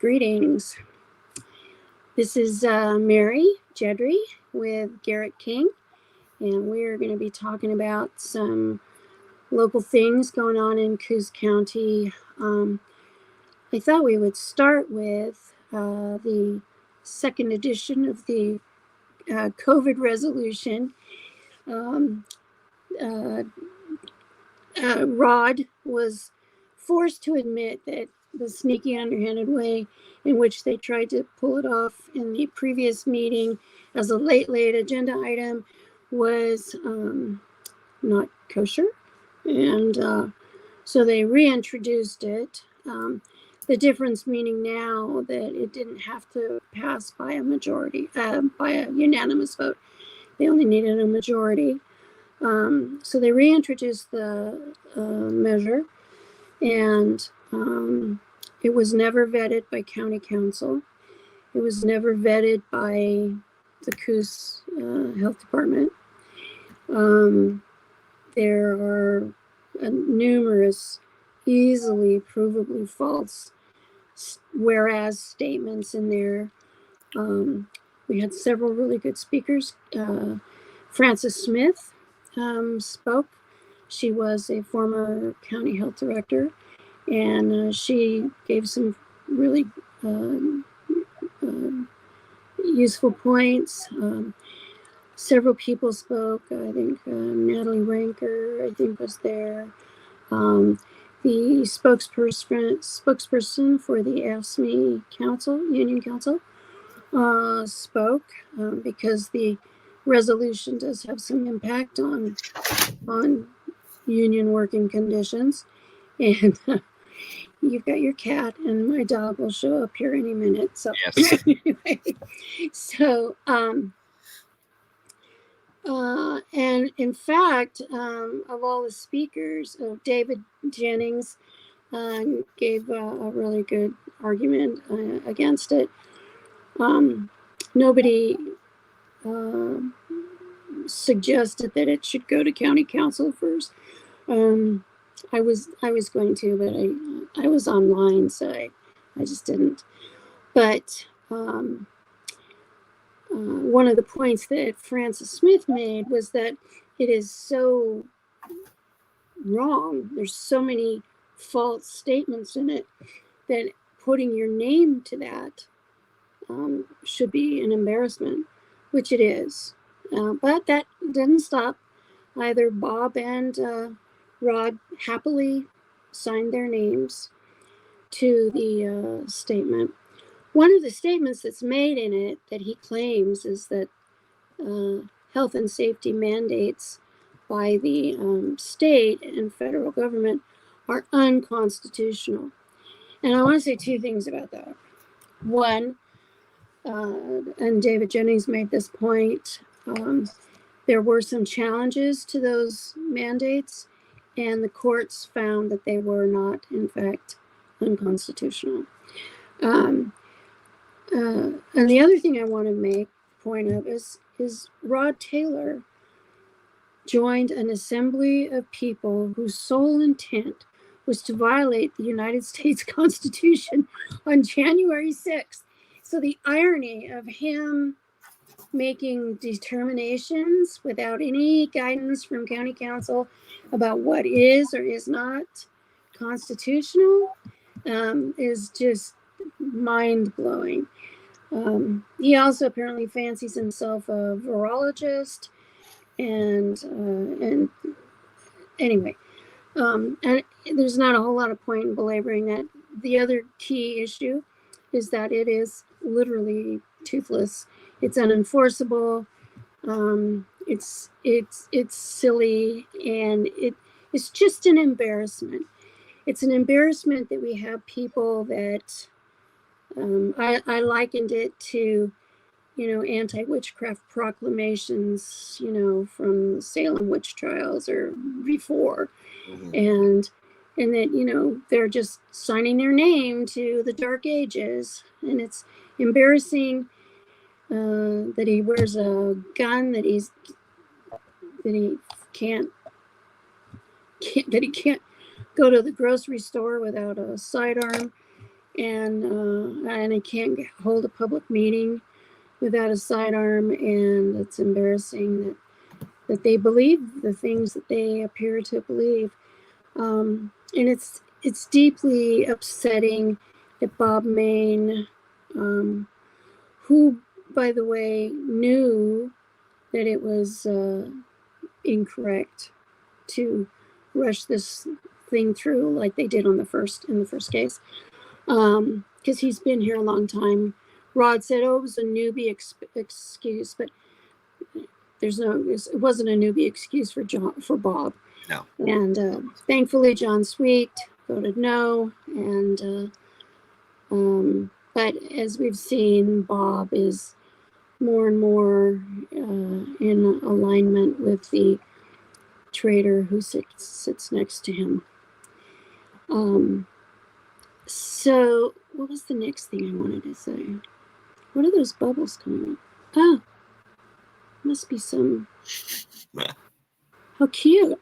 Greetings. This is Mary Geddry with Garrett King, and we're going to be talking about some local things going on in Coos County. I thought we would start with the second edition of the COVID resolution. Rod was forced to admit that the sneaky, underhanded way in which they tried to pull it off in the previous meeting as a late agenda item was not kosher. And so they reintroduced it. The difference meaning now that it didn't have to pass by a majority, by a unanimous vote. They only needed a majority. So they reintroduced the measure, and it was never vetted by county council. It was never vetted by the Coos Health Department. There are numerous easily provably false whereas statements in there. We had several really good speakers. Frances Smith spoke. She was a former county health director, and she gave some really useful points. Several people spoke. I think Natalie Ranker, I think, was there. The spokesperson for the AFSCME Council, Union Council, spoke because the resolution does have some impact on union working conditions. And you've got your cat, and my dog will show up here any minute. So yes. Anyway, so and in fact, of all the speakers, David Jennings gave a really good argument against it. Nobody suggested that it should go to county council first. I was going to, but I was online, so I just didn't. But one of the points that Frances Smith made was that it is so wrong. There's so many false statements in it that putting your name to that should be an embarrassment, which it is. But that didn't stop. Either Bob and Rod happily signed their names to the statement. One of the statements that's made in it that he claims is that health and safety mandates by the state and federal government are unconstitutional. And I want to say two things about that. One, and David Jennings made this point, there were some challenges to those mandates, and the courts found that they were not, in fact, unconstitutional. And the other thing I want to make point of is Rod Taylor joined an assembly of people whose sole intent was to violate the United States Constitution on January 6th. So the irony of him making determinations without any guidance from county council about what is or is not constitutional is just mind-blowing. He also apparently fancies himself a virologist, and anyway, and there's not a whole lot of point in belaboring that. The other key issue is that it is literally toothless. It's unenforceable. It's silly, and it's just an embarrassment. It's an embarrassment that we have people that I likened it to, anti-witchcraft proclamations, from Salem witch trials or before, and that they're just signing their name to the Dark Ages, and it's embarrassing that he wears a gun that he can't go to the grocery store without a sidearm. and he can't hold a public meeting without a sidearm, and it's embarrassing that they believe the things that they appear to believe. And it's deeply upsetting that Bob Maine, who, by the way, knew that it was incorrect to rush this thing through like they did in the first case, because he's been here a long time. Rod said, "Oh, it was a newbie excuse," but it wasn't a newbie excuse for Bob. No. And thankfully, John Sweet voted no. And but as we've seen, Bob is more and more in alignment with the traitor who sits next to him. So what was the next thing I wanted to say? What are those bubbles coming up? Oh, must be some. How cute.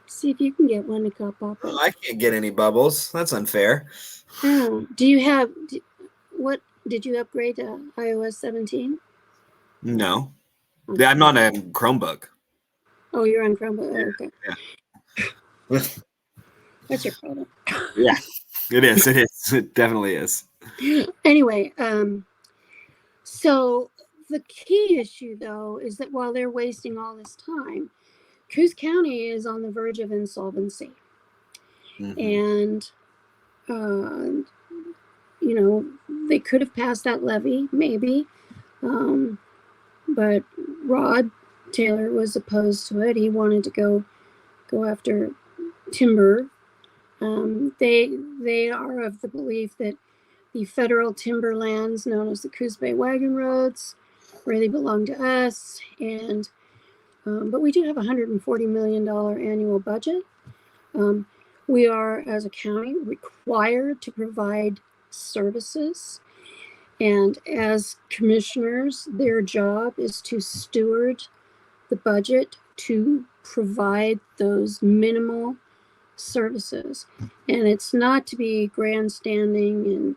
See if you can get one to pop up. Oh, I can't get any bubbles. That's unfair. Oh, do you have, what, did you upgrade to iOS 17? No. Okay. I'm not a Chromebook. Oh, you're on Chromebook. Oh, okay. Yeah. That's your problem. Yeah, it is. It is. It definitely is. Anyway, so the key issue, though, is that while they're wasting all this time, Coos County is on the verge of insolvency. And, you know, they could have passed that levy, maybe. But Rod Taylor was opposed to it. He wanted to go after timber. They are of the belief that the federal timber lands known as the Coos Bay Wagon Roads really belong to us. And but we do have a $140 million annual budget. We are, as a county, required to provide services. And as commissioners, their job is to steward the budget to provide those minimal services. And it's not to be grandstanding and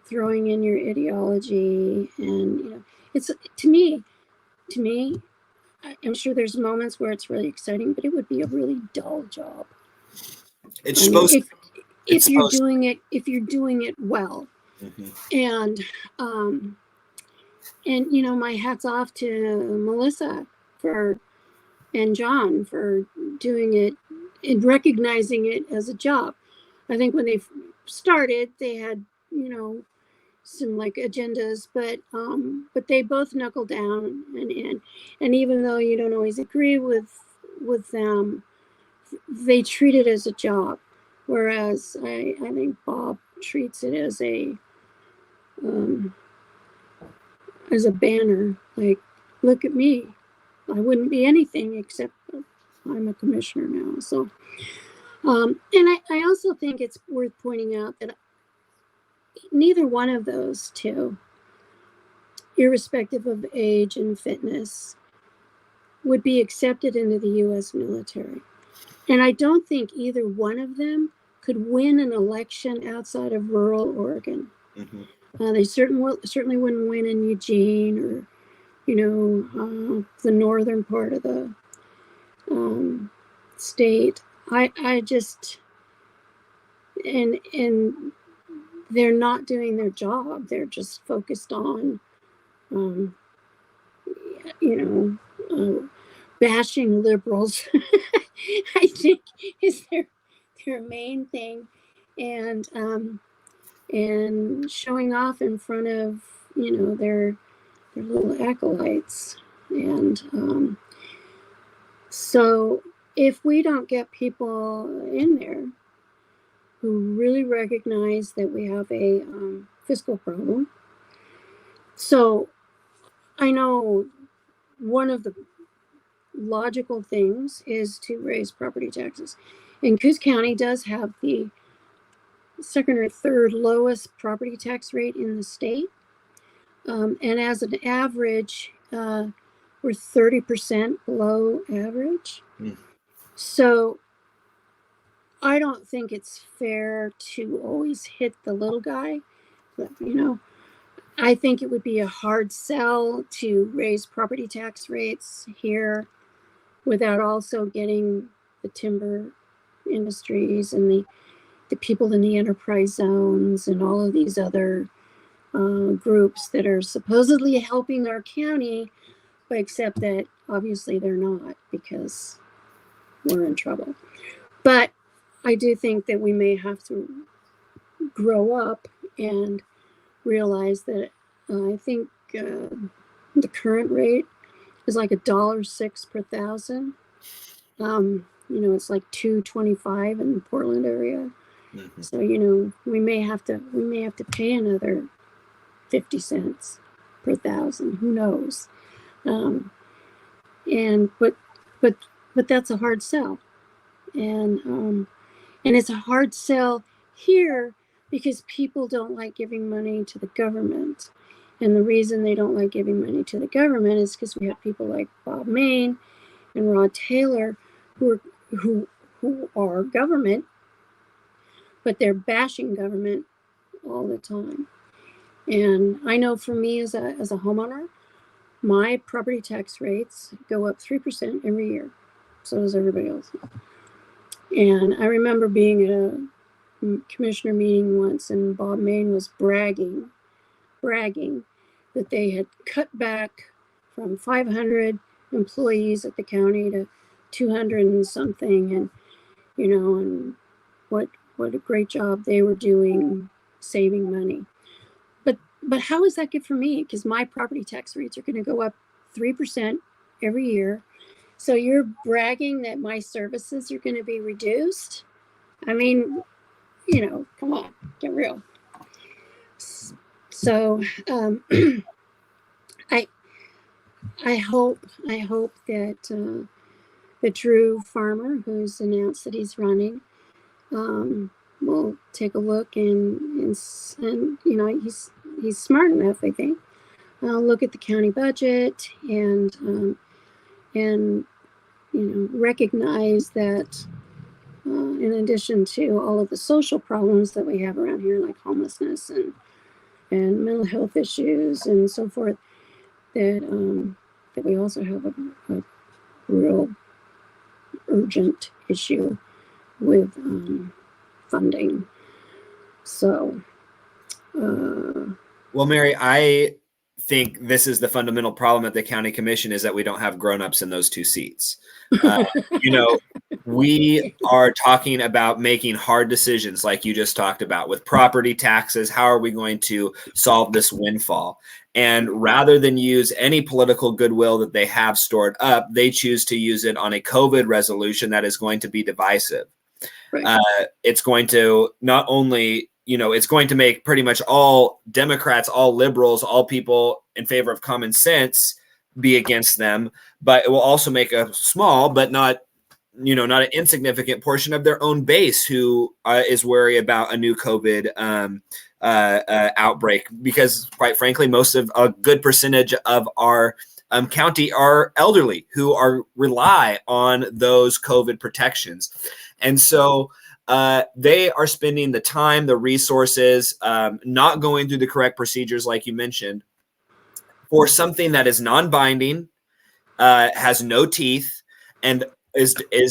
throwing in your ideology. And, you know, it's to me, I'm sure there's moments where it's really exciting, but it would be a really dull job. It's supposed if you're doing it well. And you know, my hat's off to Melissa and John for doing it and recognizing it as a job. I think when they started, they had, you know, some like agendas, but they both knuckled down and even though you don't always agree with them, they treat it as a job. Whereas I think Bob treats it as a banner, like, look at me. I wouldn't be anything except I'm a commissioner now. So, and I also think it's worth pointing out that neither one of those two, irrespective of age and fitness, would be accepted into the U.S. military. And I don't think either one of them could win an election outside of rural Oregon. They certainly wouldn't win in Eugene or, you know, the northern part of the state. I just, and they're not doing their job. They're just focused on, you know, bashing liberals. I think is their main thing, and showing off in front of, you know, their little acolytes. And so if we don't get people in there who really recognize that we have a fiscal problem. So I know one of the logical things is to raise property taxes. And Coos County does have the second or third lowest property tax rate in the state. And as an average, we're 30% below average. So I don't think it's fair to always hit the little guy. you know, I think it would be a hard sell to raise property tax rates here without also getting the timber industries and the people in the enterprise zones and all of these other groups that are supposedly helping our county, but except that obviously they're not, because we're in trouble. But I do think that we may have to grow up and realize that I think the current rate is like $1.06 per thousand. You know, it's like $2.25 in the Portland area. Mm-hmm. So, you know, we may have to pay another 50 cents per thousand. Who knows? And but that's a hard sell, and it's a hard sell here because people don't like giving money to the government. And the reason they don't like giving money to the government is because we have people like Bob Main and Rod Taylor who are government, but they're bashing government all the time. And I know for me as a homeowner, my property tax rates go up 3% every year. So does everybody else. And I remember being at a commissioner meeting once, and Bob Main was bragging that they had cut back from 500 employees at the county to 200 and something, and you know, and what a great job they were doing saving money. But how is that good for me? Because my property tax rates are going to go up 3% every year. So you're bragging that my services are going to be reduced? I mean, you know, come on, get real. So I hope that the true farmer who's announced that he's running will take a look and you know, he's smart enough, I think. Look at the county budget and you know, recognize that in addition to all of the social problems that we have around here, like homelessness and mental health issues and so forth, that we also have a real urgent issue with funding. So well, Mary, I think this is the fundamental problem at the county commission, is that we don't have grown-ups in those two seats. You know, we are talking about making hard decisions like you just talked about with property taxes. How are we going to solve this windfall? And rather than use any political goodwill that they have stored up, they choose to use it on a COVID resolution that is going to be divisive. Right. It's going to not only, you know, it's going to make pretty much all Democrats, all liberals, all people in favor of common sense be against them, but it will also make a small, but not, you know, not an insignificant portion of their own base who is worried about a new COVID outbreak, because quite frankly, most of a good percentage of our county are elderly who rely on those COVID protections. And so they are spending the time, the resources, not going through the correct procedures, like you mentioned, for something that is non-binding, has no teeth, and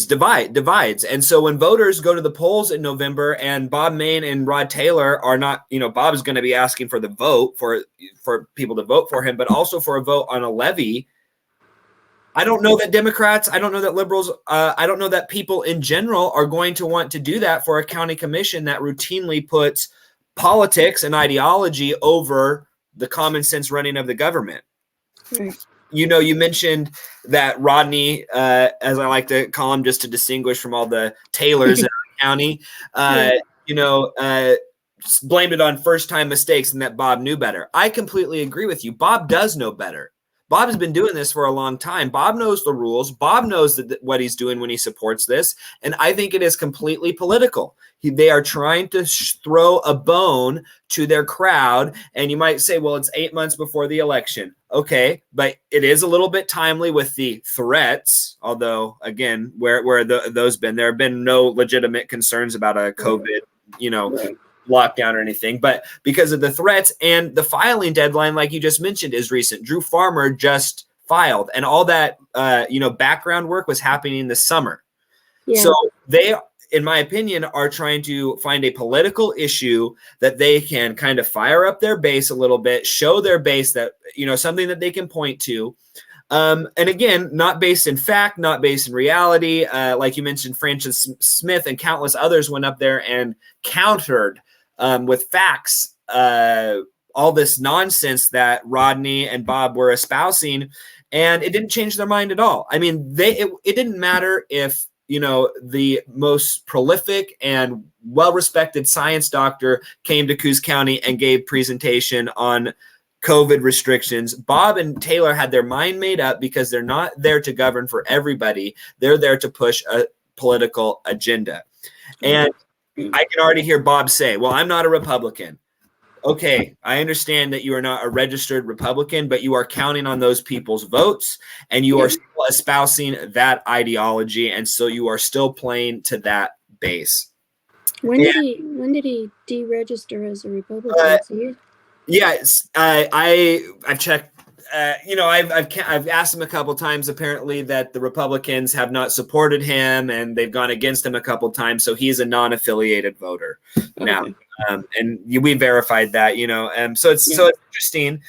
divides. And so when voters go to the polls in November and Bob Main and Rod Taylor are not, you know, Bob is going to be asking for the vote for people to vote for him, but also for a vote on a levy. I don't know that Democrats, I don't know that liberals, I don't know that people in general are going to want to do that for a county commission that routinely puts politics and ideology over the common sense running of the government. Right. You know, you mentioned that Rodney, as I like to call him, just to distinguish from all the Taylors in the county, you know, blamed it on first-time mistakes and that Bob knew better. I completely agree with you. Bob does know better. Bob has been doing this for a long time. Bob knows the rules. Bob knows what he's doing when he supports this. And I think it is completely political. They are trying to throw a bone to their crowd. And you might say, well, it's 8 months before the election. Okay, but it is a little bit timely with the threats. Although, again, where those been? There have been no legitimate concerns about a COVID, you know, lockdown or anything, but because of the threats and the filing deadline, like you just mentioned, is recent. Drew Farmer just filed, and all that, background work was happening this summer. Yeah. So they, in my opinion, are trying to find a political issue that they can kind of fire up their base a little bit, show their base that, something that they can point to. And again, not based in fact, not based in reality. Like you mentioned, Francis Smith and countless others went up there and countered with facts all this nonsense that Rodney and Bob were espousing, and it didn't change their mind at all. I mean, it didn't matter if the most prolific and well-respected science doctor came to Coos County and gave presentation on COVID restrictions. Bob and Taylor had their mind made up because they're not there to govern for everybody. They're there to push a political agenda. And I can already hear Bob say, well, I'm not a Republican. Okay, I understand that you are not a registered Republican, but you are counting on those people's votes, and you are still espousing that ideology, and so you are still playing to that base. When did he deregister as a Republican? Yes, I've checked. I've asked him a couple times. Apparently, that the Republicans have not supported him, and they've gone against him a couple times. So he's a non-affiliated voter now, and we verified that. So it's interesting.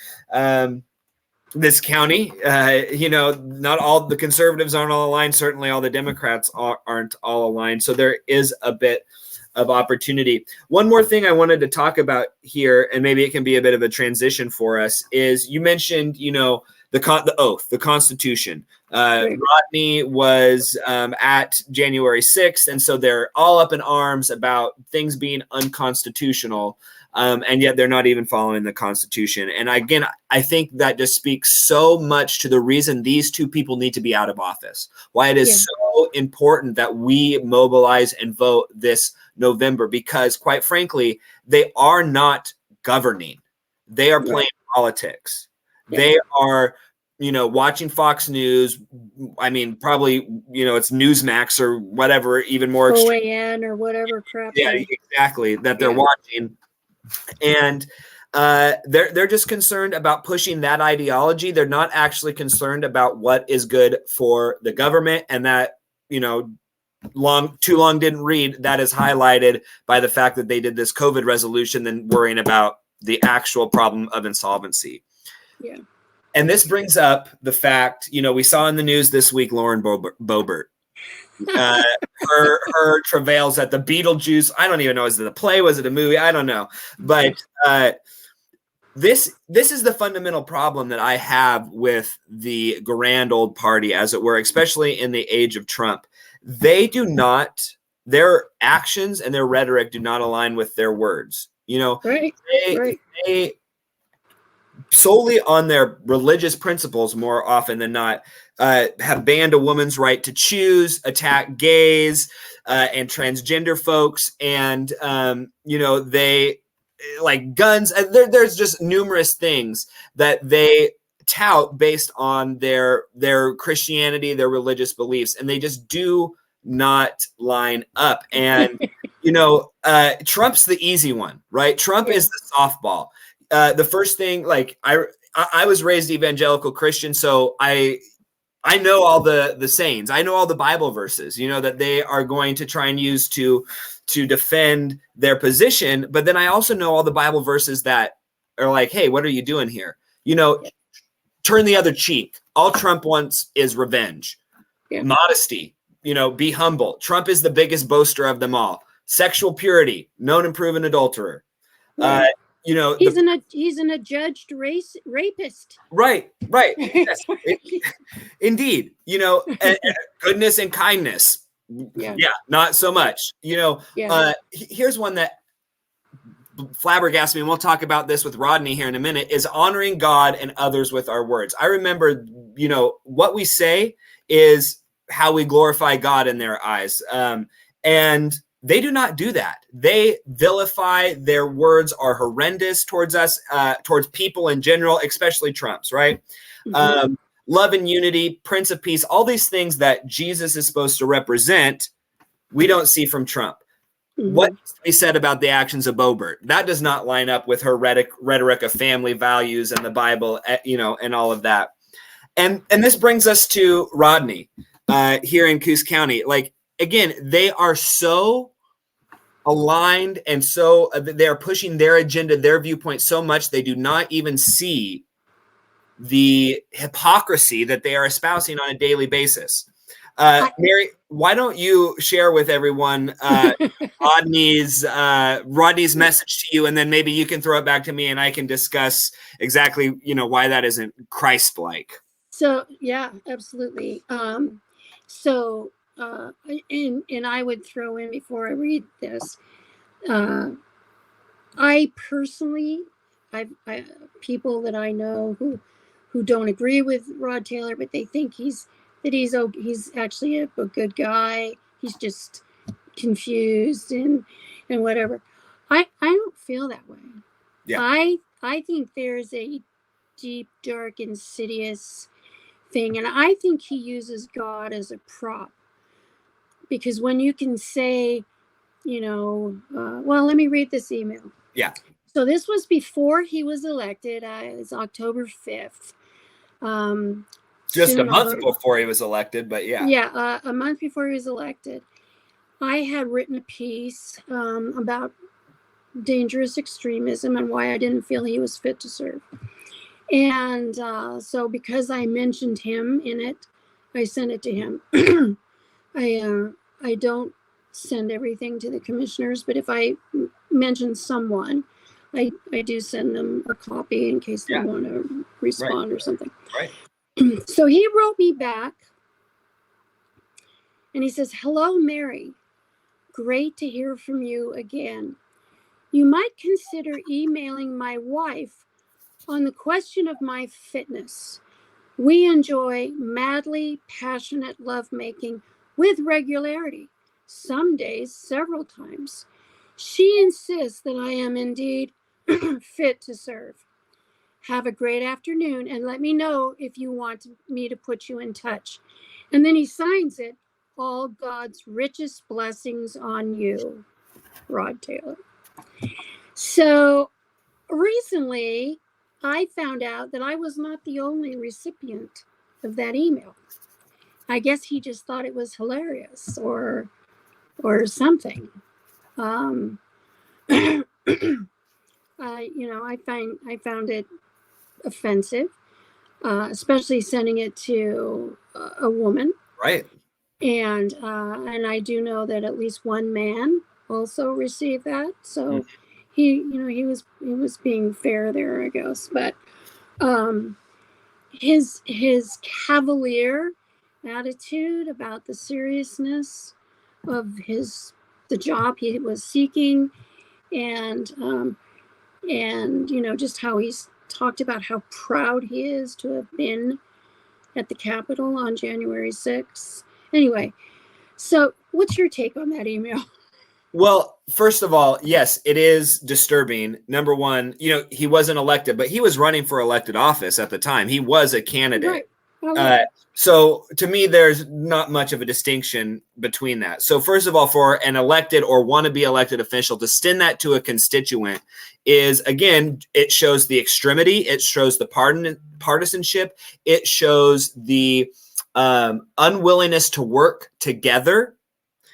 This county, not all the conservatives aren't all aligned. Certainly, all the Democrats aren't all aligned. So there is a bit of opportunity. One more thing I wanted to talk about here, and maybe it can be a bit of a transition for us, is you mentioned, the oath, the Constitution. Rodney was at January 6th, and so they're all up in arms about things being unconstitutional, and yet they're not even following the Constitution. And again, I think that just speaks so much to the reason these two people need to be out of office, why it is so important that we mobilize and vote this November, because quite frankly, they are not governing. They are playing politics. They are, watching Fox News. I mean, probably, it's Newsmax or whatever, even more OAN or whatever crap. Yeah, exactly. That they're watching. And they're just concerned about pushing that ideology. They're not actually concerned about what is good for the government, and that, too long didn't read. That is highlighted by the fact that they did this COVID resolution than worrying about the actual problem of insolvency. Yeah. And this brings up the fact, we saw in the news this week, Lauren Boebert, her travails at the Beetlejuice. I don't even know, is it a play? Was it a movie? I don't know. But this is the fundamental problem that I have with the grand old party, as it were, especially in the age of Trump. Their actions and their rhetoric do not align with their words. They solely on their religious principles, more often than not, have banned a woman's right to choose, attack gays and transgender folks, and they like guns. There's just numerous things that they tout based on their Christianity, their religious beliefs, and they just do not line up. And Trump's the easy one, right? Trump is the softball. The first thing, like I was raised evangelical Christian, so I know all the sayings. I know all the Bible verses, that they are going to try and use to defend their position. But then I also know all the Bible verses that are like, hey, what are you doing here? Turn the other cheek. All Trump wants is revenge, modesty, be humble. Trump is the biggest boaster of them all. Sexual purity, known and proven adulterer. He's an adjudged rapist. Right. Yes. Indeed. Goodness and kindness. Yeah, not so much. Here's one that flabbergasted me, and we'll talk about this with Rodney here in a minute, is honoring God and others with our words. I remember, what we say is how we glorify God in their eyes. And they do not do that. They vilify. Their words are horrendous towards us, towards people in general, especially Trump's, right? Mm-hmm. Love and unity, Prince of Peace, all these things that Jesus is supposed to represent, we don't see from Trump. what needs to be said about the actions of Boebert? That does not line up with her rhetoric of family values and the Bible, and all of that. And this brings us to Rodney here in Coos County. Like, again, they are so aligned, and so they're pushing their agenda, their viewpoint so much they do not even see the hypocrisy that they are espousing on a daily basis. Mary, why don't you share with everyone Rodney's message to you, and then maybe you can throw it back to me, and I can discuss exactly why that isn't Christ-like. So yeah, absolutely. And I would throw in before I read this. I personally, I people that I know who don't agree with Rod Taylor, but they think he's actually a good guy. He's just confused and whatever. I don't feel that way. Yeah. I think there's a deep, dark, insidious thing, and I think he uses God as a prop, because when you can say, well, let me read this email. Yeah. So this was before he was elected. It's October 5th. Just a month before he was elected, but yeah. Yeah, a month before he was elected. I had written a piece about dangerous extremism and why I didn't feel he was fit to serve. And so because I mentioned him in it, I sent it to him. I don't send everything to the commissioners, but if I mention someone, I do send them a copy in case they want to respond or something. Right. So he wrote me back and he says, "Hello, Mary. Great to hear from you again. You might consider emailing my wife on the question of my fitness. We enjoy madly passionate lovemaking with regularity, some days several times. She insists that I am indeed fit to serve. Have a great afternoon and let me know if you want me to put you in touch." And then he signs it, "All God's richest blessings on you, Rod Taylor." So recently, I found out that I was not the only recipient of that email. I guess he just thought it was hilarious or something. I found it offensive, especially sending it to a woman. Right. And I do know that at least one man also received that. So he was being fair there, I guess. But his cavalier attitude about the seriousness of the job he was seeking, and just how he's talked about how proud he is to have been at the Capitol on January 6th. Anyway, so what's your take on that email? Well, first of all, yes, it is disturbing. Number one, he wasn't elected, but he was running for elected office at the time. He was a candidate. Right. Okay. So to me, there's not much of a distinction between that. So first of all, for an elected or wannabe elected official to send that to a constituent is, again, it shows the extremity. It shows the partisanship. It shows the unwillingness to work together.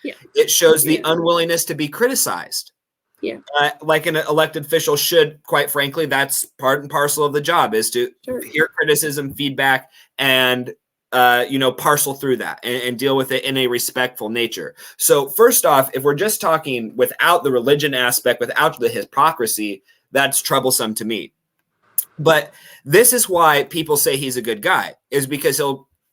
Yeah. It shows the unwillingness to be criticized. Yeah. Like an elected official should, quite frankly, that's part and parcel of the job, is to hear criticism, feedback, and parcel through that and deal with it in a respectful nature. So first off, if we're just talking without the religion aspect, without the hypocrisy, that's troublesome to me. But this is why people say he's a good guy, is because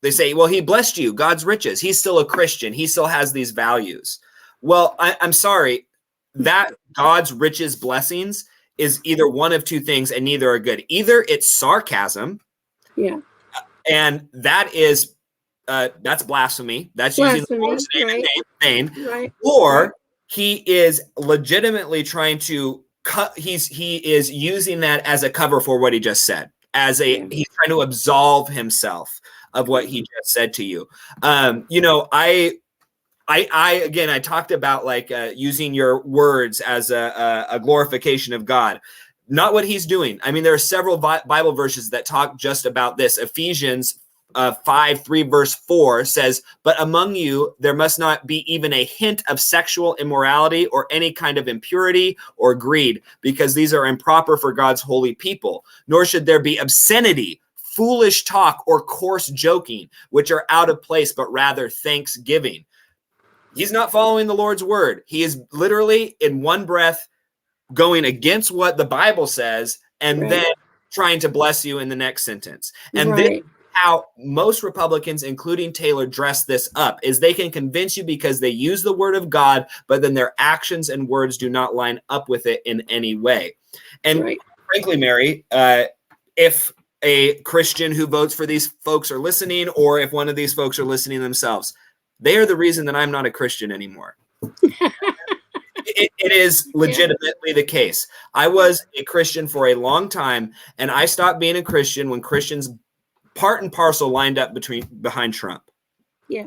they say, well, he blessed you, God's riches. He's still a Christian. He still has these values. Well, I'm sorry, that God's riches blessings is either one of two things, and neither are good. Either it's sarcasm. Yeah. And that is, that's blasphemy. That's using the Lord's name in vain. Right. Or he is legitimately trying to he is using that as a cover for what he just said. He's trying to absolve himself of what he just said to you. I talked about like using your words as a glorification of God. Not what he's doing. I mean, there are several Bible verses that talk just about this. Ephesians 5:3 verse 4 says, "But among you there must not be even a hint of sexual immorality or any kind of impurity or greed, because these are improper for God's holy people. Nor should there be obscenity, foolish talk, or coarse joking, which are out of place, but rather thanksgiving." He's not following the Lord's word. He is literally in one breath going against what the Bible says and then trying to bless you in the next sentence. And this is how most Republicans, including Taylor, dress this up, is they can convince you because they use the word of God, but then their actions and words do not line up with it in any way. And frankly, Mary, if a Christian who votes for these folks are listening, or if one of these folks are listening themselves, they are the reason that I'm not a Christian anymore. It is legitimately the case. I was a Christian for a long time, and I stopped being a Christian when Christians part and parcel lined up behind Trump. Yeah.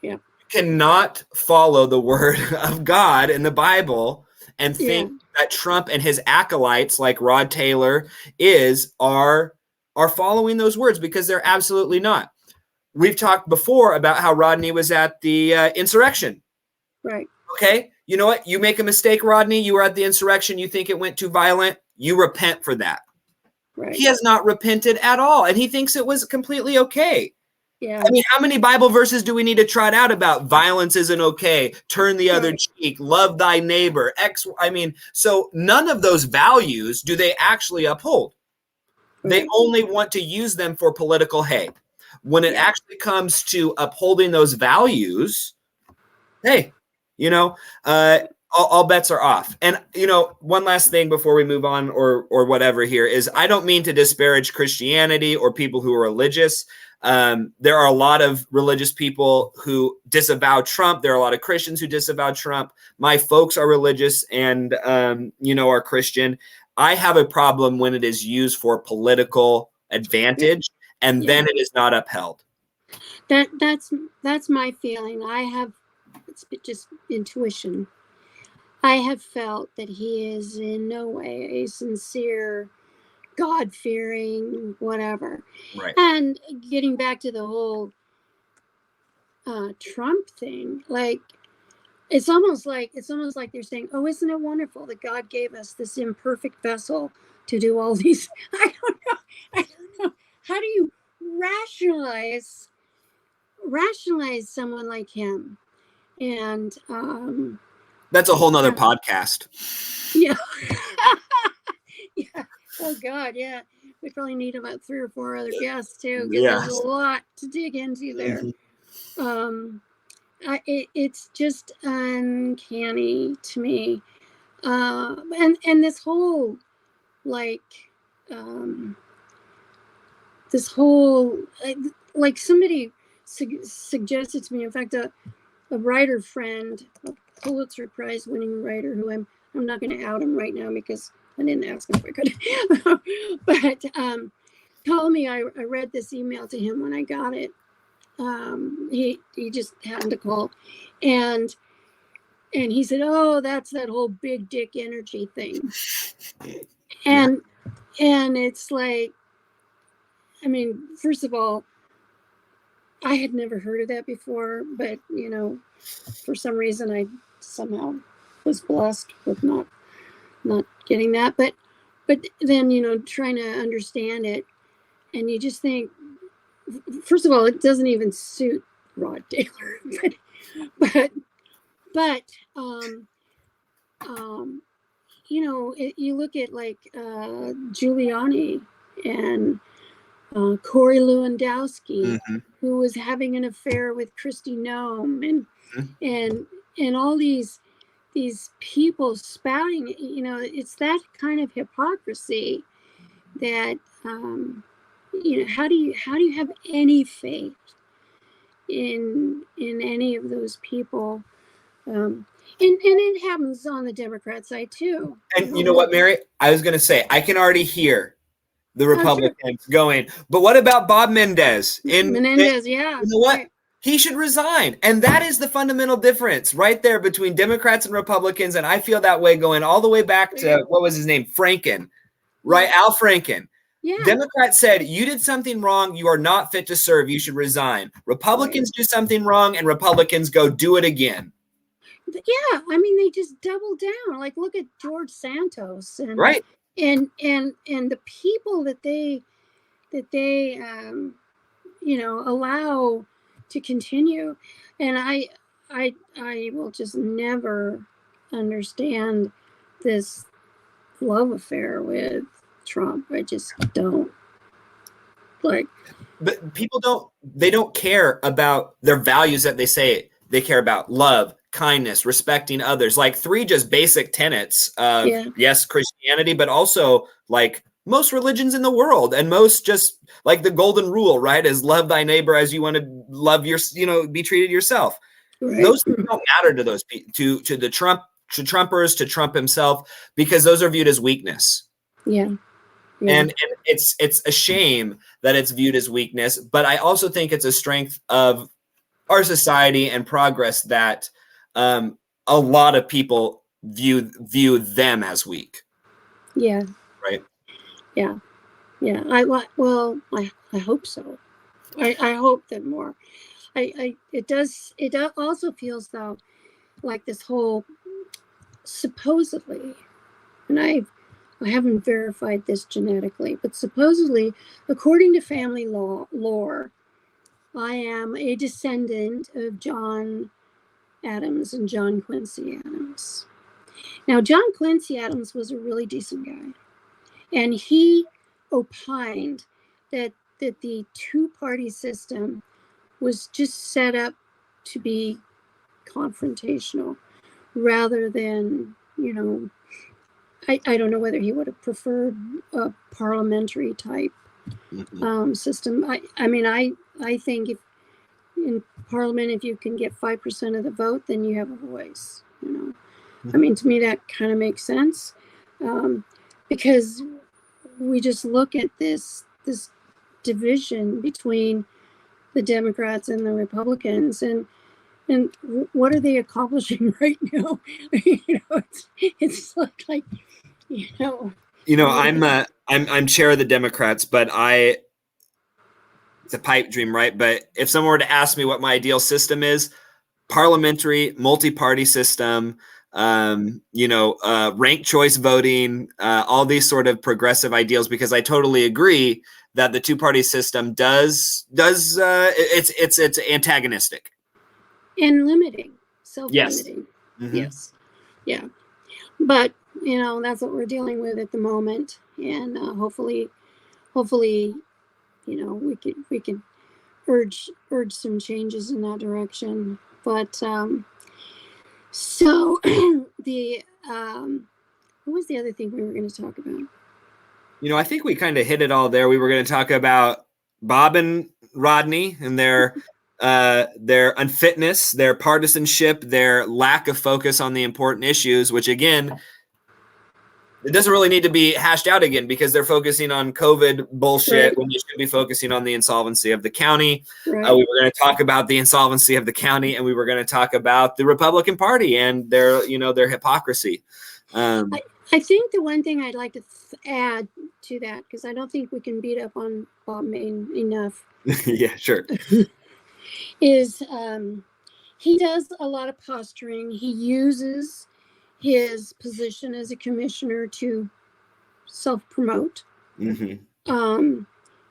You cannot follow the word of God in the Bible and think that Trump and his acolytes like Rod Taylor are following those words, because they're absolutely not. We've talked before about how Rodney was at the insurrection. Right. Okay. You know what? You make a mistake, Rodney. You were at the insurrection. You think it went too violent. You repent for that. Right. He has not repented at all. And he thinks it was completely okay. Yeah. I mean, how many Bible verses do we need to trot out about violence isn't okay? Turn the other cheek. Love thy neighbor. So none of those values do they actually uphold. They only want to use them for political hay. When it actually comes to upholding those values, hey, all bets are off. And, one last thing before we move on or whatever here is, I don't mean to disparage Christianity or people who are religious. There are a lot of religious people who disavow Trump. There are a lot of Christians who disavow Trump. My folks are religious and, are Christian. I have a problem when it is used for political advantage and then it is not upheld. That's my feeling. It's just intuition. I have felt that he is in no way a sincere, God-fearing, whatever. Right. And getting back to the whole Trump thing, like it's almost like they're saying, "Oh, isn't it wonderful that God gave us this imperfect vessel to do all these?" I don't know. How do you rationalize someone like him? And that's a whole nother podcast. Yeah. Oh God, yeah. We probably need about 3 or 4 other guests too, because there's a lot to dig into there. It's just uncanny to me, and this whole like somebody suggested to me. In fact, a writer friend, a Pulitzer Prize winning writer, who I'm not going to out him right now because I didn't ask him if I could, but told me I read this email to him when I got it. He just happened to call, and he said, "Oh, that's that whole big dick energy thing," and it's like, I mean, first of all, I had never heard of that before, but for some reason I somehow was blessed with not getting that. But then trying to understand it, and you just think, first of all, it doesn't even suit Rod Taylor, but you look at like Giuliani and Corey Lewandowski, who was having an affair with Kristi Noem, and all these people spouting, it's that kind of hypocrisy that how do you have any faith in any of those people? And it happens on the Democrat side too. And you know what, Mary? I was going to say, I can already hear the Republicans going, but what about Bob Menendez? Menendez, yeah. You know what? he should resign. And that is the fundamental difference right there between Democrats and Republicans. And I feel that way going all the way back to, what was his name? Franken, right? Al Franken. Yeah. Democrats said, you did something wrong. You are not fit to serve. You should resign. Republicans do something wrong and Republicans go do it again. Yeah. I mean, they just double down. Like, look at George Santos and the people that they allow to continue. And I will just never understand this love affair with Trump. I just don't. Like, but people don't care about their values that they say they care about: love, kindness, respecting others. Like 3 just basic tenets of yes, Christianity, but also like most religions in the world, and most just like the golden rule, right? Is love thy neighbor as you want to love your, be treated yourself. Right. Those don't matter to those people, to the Trumpers, to Trump himself, because those are viewed as weakness. Yeah. And it's a shame that it's viewed as weakness, but I also think it's a strength of our society and progress that a lot of people view them as weak. Yeah. Right. Yeah. Yeah. I hope so. I hope that more. It also feels though like this whole supposedly, and I haven't verified this genetically, but supposedly, according to family lore, I am a descendant of John Adams and John Quincy Adams. Now, John Quincy Adams was a really decent guy, and he opined that the two-party system was just set up to be confrontational rather than, I don't know whether he would have preferred a parliamentary type system. I think if in Parliament, if you can get 5% of the vote, then you have a voice. I mean, to me that kind of makes sense, because we just look at this division between the Democrats and the Republicans, and what are they accomplishing right now? It's like I'm chair of the Democrats, but it's a pipe dream, right? But if someone were to ask me what my ideal system is, parliamentary, multi-party system, ranked choice voting, all these sort of progressive ideals, because I totally agree that the two-party system does it's antagonistic and limiting, self-limiting. Yes. Yeah. But that's what we're dealing with at the moment, and hopefully, we can urge some changes in that direction. But so the what was the other thing we were going to talk about? I think we kind of hit it all there. We were going to talk about Bob and Rodney and their unfitness, their partisanship, their lack of focus on the important issues, which again, it doesn't really need to be hashed out again, because they're focusing on COVID bullshit when they should be focusing on the insolvency of the county. Right. We were going to talk about the insolvency of the county, and we were going to talk about the Republican Party and their hypocrisy. I think the one thing I'd like to add to that, because I don't think we can beat up on Bob Main enough. Yeah, sure. Is he does a lot of posturing. He uses his position as a commissioner to self-promote. And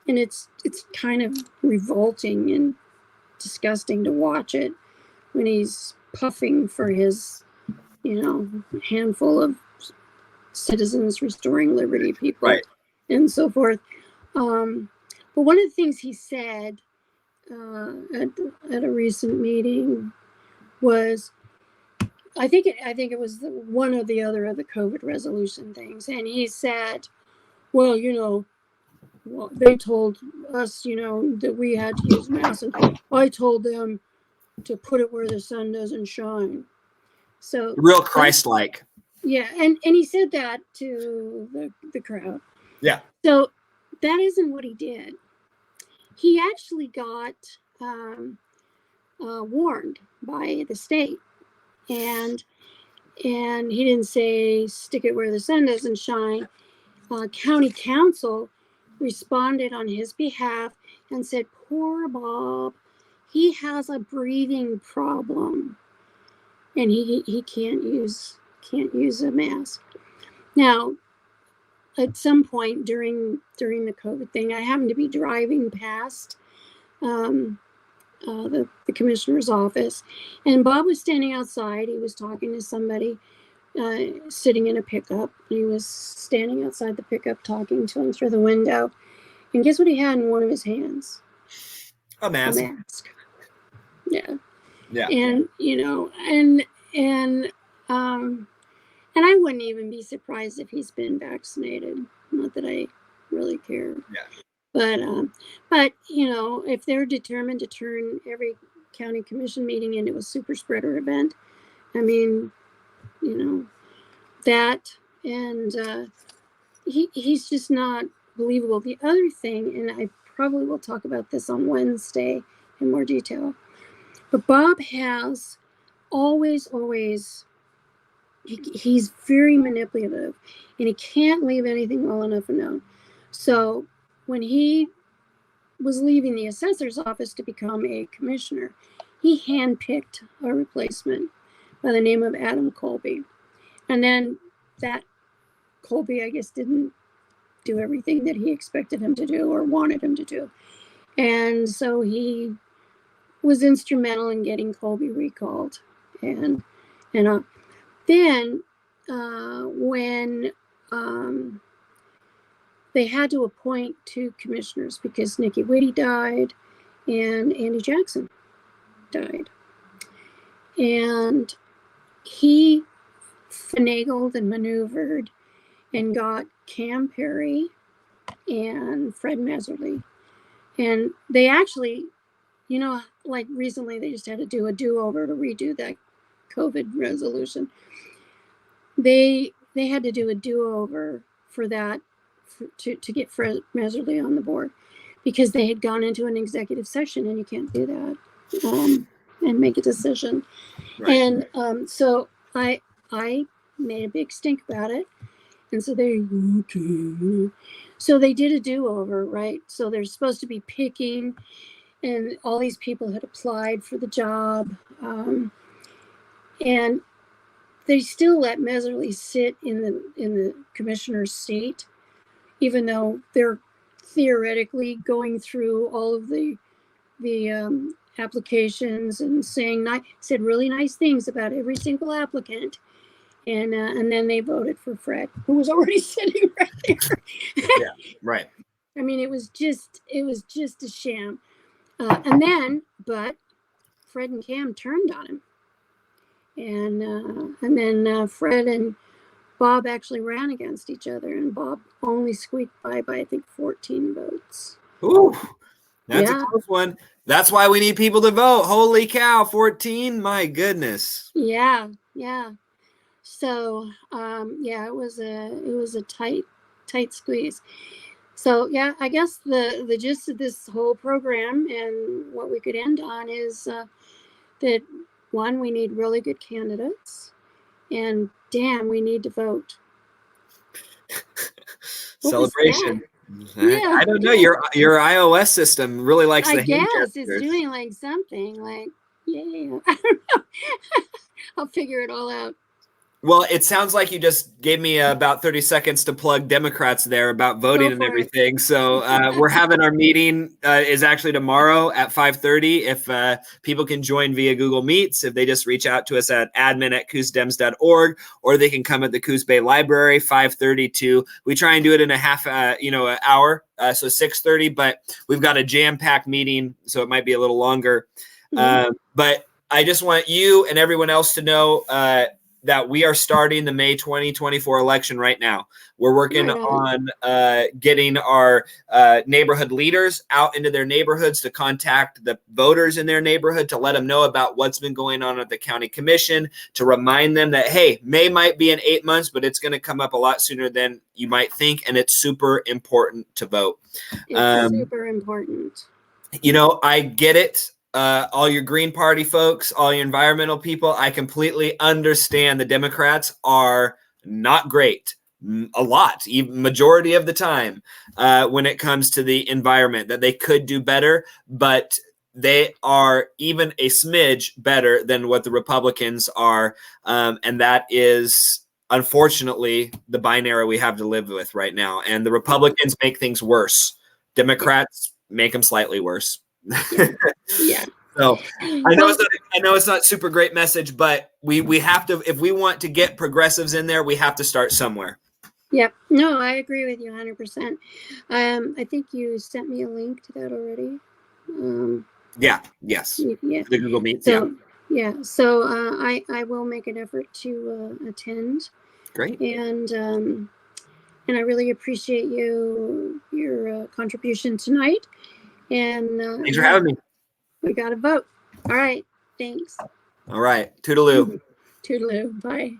it's kind of revolting and disgusting to watch it when he's puffing for his handful of citizens restoring liberty people, and so forth. But one of the things he said at a recent meeting was, I think it was one or the other of the COVID resolution things, and he said, well, they told us, that we had to use masks, and I told them to put it where the sun doesn't shine. So real Christ-like. Yeah, and he said that to the crowd. Yeah. So that isn't what he did. He actually got warned by the state, and he didn't say stick it where the sun doesn't shine. County council responded on his behalf and said, poor Bob, he has a breathing problem and he can't use a mask. Now, at some point during the COVID thing, I happened to be driving past the commissioner's office, and Bob was standing outside. He was talking to somebody sitting in a pickup. He was standing outside the pickup talking to him through the window. And guess what he had in one of his hands? A mask. A mask. Yeah. Yeah. And, you know, and I wouldn't even be surprised if he's been vaccinated. Not that I really care. Yeah. But you know, if they're determined to turn every county commission meeting into a super spreader event, I mean, you know, that, and he's just not believable. The other thing, and I probably will talk about this on Wednesday in more detail, but Bob has always he's very manipulative, and he can't leave anything well enough unknown. So when he was leaving the assessor's office to become a commissioner, he handpicked a replacement by the name of Adam Colby. And then that Colby, I guess, didn't do everything that he expected him to do or wanted him to do. And so he was instrumental in getting Colby recalled. And then when they had to appoint 2 commissioners because Nikki Whitty died and Andy Jackson died. And he finagled and maneuvered and got Cam Perry and Fred Meserly. And they actually, you know, like recently they just had to do a do-over to redo that COVID resolution. They had to do a do-over for that to get Fred Meserly on the board because they had gone into an executive session, and you can't do that and make a decision. Right. And so I made a big stink about it, and so they did a do-over, right? So they're supposed to be picking, and all these people had applied for the job, and they still let Meserly sit in the commissioner's seat, even though they're theoretically going through all of the applications and said really nice things about every single applicant, and then they voted for Fred, who was already sitting right there. Yeah, right. I mean, it was just a sham. But Fred and Cam turned on him, and then Fred and Bob actually ran against each other, and Bob only squeaked by I think 14 votes. Ooh, that's a close one. That's why we need people to vote. Holy cow, 14! My goodness. Yeah. So it was a tight squeeze. So yeah, I guess the gist of this whole program and what we could end on is that one, we need really good candidates, and damn, we need to vote. Celebration. Yeah, I don't know. Your iOS system really likes the hand gestures. It's doing like something like, yeah. I don't know. I'll figure it all out. Well, it sounds like you just gave me about 30 seconds to plug Democrats there about voting and everything. So we're having our meeting is actually tomorrow at 5:30. If people can join via Google Meets, if they just reach out to us at admin@coosdems.org, or they can come at the Coos Bay Library, 5:30 to, we try and do it in a half, an hour. So 6:30, but we've got a jam-packed meeting, so it might be a little longer. Mm-hmm. But I just want you and everyone else to know that we are starting the May 2024 election right now. We're working on getting our neighborhood leaders out into their neighborhoods to contact the voters in their neighborhood to let them know about what's been going on at the county commission, to remind them that, hey, May might be in 8 months, but it's going to come up a lot sooner than you might think, and it's super important to vote. It's super important. You know, I get it. all your Green Party folks, all your environmental people, I completely understand the Democrats are not great a lot, even majority of the time, when it comes to the environment, that they could do better, but they are even a smidge better than what the Republicans are. And that is unfortunately the binary we have to live with right now. And the Republicans make things worse. Democrats make them slightly worse. Yeah. So I know it's not super great message, but we have to, if we want to get progressives in there, we have to start somewhere. Yep. No, I agree with you 100%. I think you sent me a link to that already. Yes. Yeah. The Google Meet. So, yeah. So I will make an effort to attend. Great. And I really appreciate your contribution tonight. And thanks for having me. We got a vote. All right. Thanks. All right. Toodaloo. Toodaloo. Bye.